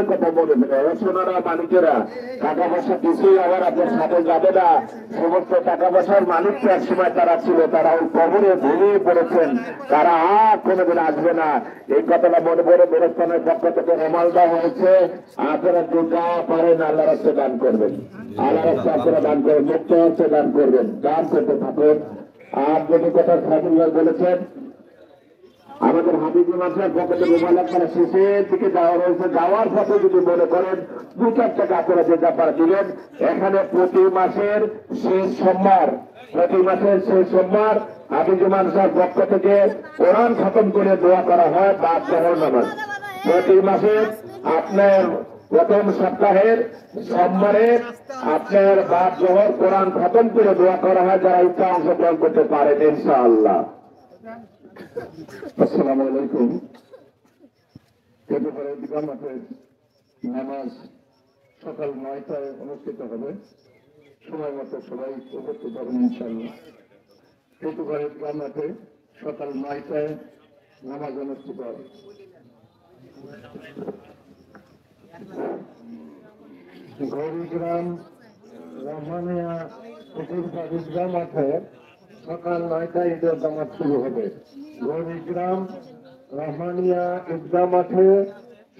কথা বলে সোনারা মালিকেরা টাকা পয়সা কিছুই আবার আপনার সাথে যাবে না। সমস্ত টাকা পয়সার মালিক এক সময় তারা ছিল, তারা ওই কবরে ভেঙে পড়েছেন, তারা আর কোনোদিন আসবে না। এই কথাটা মনে করে বেরস্থানের পক্ষ থেকে রোমাল দেওয়া হয়েছে। আপনারা যে যা পারেন আল্লাহ রাস্তায় দান করবেন, আল্লাহ রাস্তায় আপনারা দান করবেন, মুক্ত হচ্ছে দান করবেন, দান করতে থাকুন। আর যেটি কথা সাইদুল্লাহ বলেছেন, আমাদের হাবিবুল মাসার পকেটে মোবাইল আপনারা শেষের দিকে যাওয়া রয়েছে, যাওয়ার পথে যদি মনে করেন 2-4 টাকা আপনারা যে ব্যাপার দিলেন। এখানে প্রতি মাসের শেষ সোমবার হাবিবুল মাসার পক্ষ থেকে কোরআন খতম করে দোয়া করা হয় বা জহর নামাজ। প্রতি মাসে আপনার প্রথম সপ্তাহের সোমবারে আপনার বাদ জহর কোরআন খতম করে দোয়া করা হয়, যারা ইচ্ছা অংশগ্রহণ করতে পারেন ইনশাআল্লাহ। আসসালামু আলাইকুম। নামাজ সকাল 9টায় অনুষ্ঠিত হবে, সময় মতো সবাই উপস্থিত হবেন ইনশাআল্লাহ। কেতুঘর ঈদগাহ মাঠে সকাল 9টায় নামাজ অনুষ্ঠিত হবে। গৌরীগ্রাম রহমানিয়া কেতুঘর ঈদগাহ মাঠে সকাল 9টায় ঈদের জামাত শুরু হবে। গৌরীগ্রাম রহমানিয়া ঈদগাহ মাঠে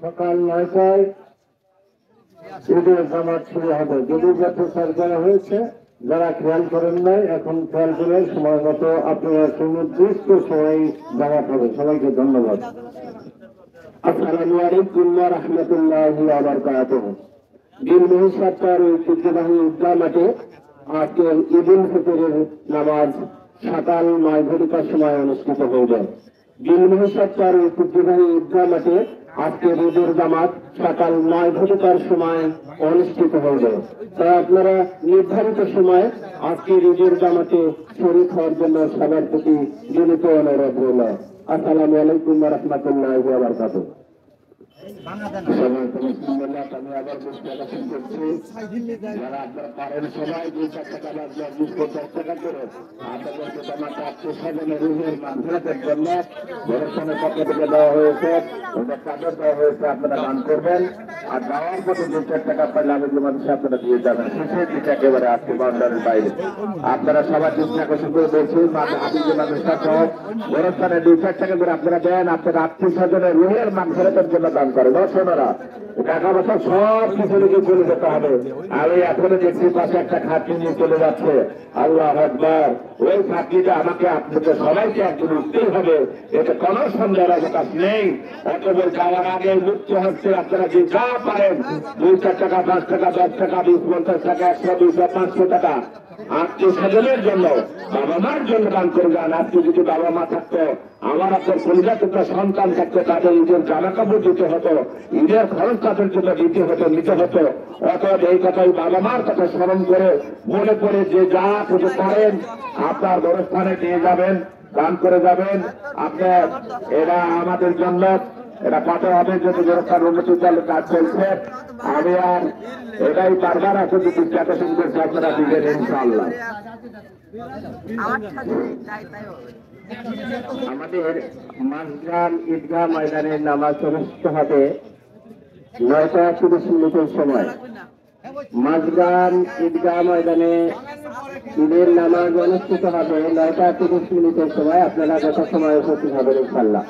সকাল 9টায় ঈদের জামাত শুরু হবে। যদি প্রচার করা হয়েছে, যারা খেয়াল করেন নাই এখন খেয়াল করে সময় মতো আপনারা সুনির্দিষ্ট সময় জামাত হবে। সবাইকে ধন্যবাদ। আসসালামু আলাইকুম ওয়া রাহমাতুল্লাহি ওয়া বারাকাতুহু। দিনমহল সরকার ঐতিহ্যবাহী ঈদগাহ মাঠে আজকে ঈদুল ফিতরের নামাজ সকাল 9 ঘটিকার সময় অনুষ্ঠিত হয়ে যায়। দিনমহল সরকার ঐতিহ্যবাহী ঈদগাহ মাঠে আজকের ঈদের জামাত সকাল 9 ঘটিকার সময় অনুষ্ঠিত হয়ে যায়। তাই আপনারা নির্ধারিত সময় আজকের ঈদের জামাতে শরীক হওয়ার জন্য সবার প্রতি বিনীত অনুরোধ রইল। আসসালামু আলাইকুম ওয়া রাহমাতুল্লাহি ওয়া বারাকাতুহু। আমি আবার যারা আপনারা পারেন সবাই 2-4 টাকা বা 20-50 টাকা করে আপনাদেরকে জামাতে আত্মীয়-স্বজনের রুহের মানফিরাতের জন্য প্রশাসনের পক্ষ থেকে দেওয়া হয়েছে, ওদের কাগজ দেওয়া হয়েছে, আপনারা দান করবেন। আর দেওয়ার পথে 2-4 টাকা পাইলে আমি মানুষের আপনারা দিয়ে যাবেন। শেষের দিকে একেবারে আজকে বাউন্ডারির বাইরে আপনারা সবাই চেষ্টা করছেন করে বলছি হাবিবুল মানুষের সহ প্রশাসনে 2-4 টাকা করে আপনারা দেন, আপনারা আত্মীয়-স্বজনের রুহের মানফিরাতের জন্য দান করেন। সোনারা টাকা পয়সা সব কিছু লিখে চলে যেতে হবে। আমি এখনো দেখছি পাশে একটা খাটনি নিয়ে চলে যাচ্ছে। আল্লাহ আকবার। ওই খাটনিটা আমাকে আপনাদের সবাইকে একদিন উঠতেই হবে, এটা কোনো সন্দেহের অবকাশ নেই। অতএব যাওয়ার আগে মুক্ত হচ্ছে আপনারা যে যা পারেন 2-4 টাকা, 5 টাকা, 10 টাকা, 20-50 টাকা, 100, 200, 500 টাকা আত্মীয়-স্বজনের জন্য, বাবা মার জন্য দান করে যান। আজকে যদি বাবা মা থাকতো, আমার আপনার পরিবারের সন্তান থাকতো, তাদের ঈদের জামা কাপড় দিতে হতো, ঈদের খরচ তাদের জন্য নিতে হতো। অর্থাৎ এই কথাই বাবা মার কথা স্মরণ করে মনে করে যে যা কিছু করেন আপনার ব্যবস্থানে নিয়ে যাবেন, দান করে যাবেন। আপনার এরা আমাদের জন্য এটা পাঠা হবে, যদি ব্যবস্থার উন্নতি চালু কাজ চলছে। আমি আর এটাই বারবার আছে যে বিশ্লেষণ করছি, আপনারা দিবেন ইনশাআল্লাহ। আমাদের মাঝগ্রাম ঈদগাহ ময়দানে নামাজ অনুষ্ঠিত হবে 9:30 সময়। মাঝগ্রাম ঈদগাহ ময়দানে ঈদের নামাজ অনুষ্ঠিত হবে 9:30 সময়। আপনারা যত সময় উপস্থিত হবেন ইনশাআল্লাহ।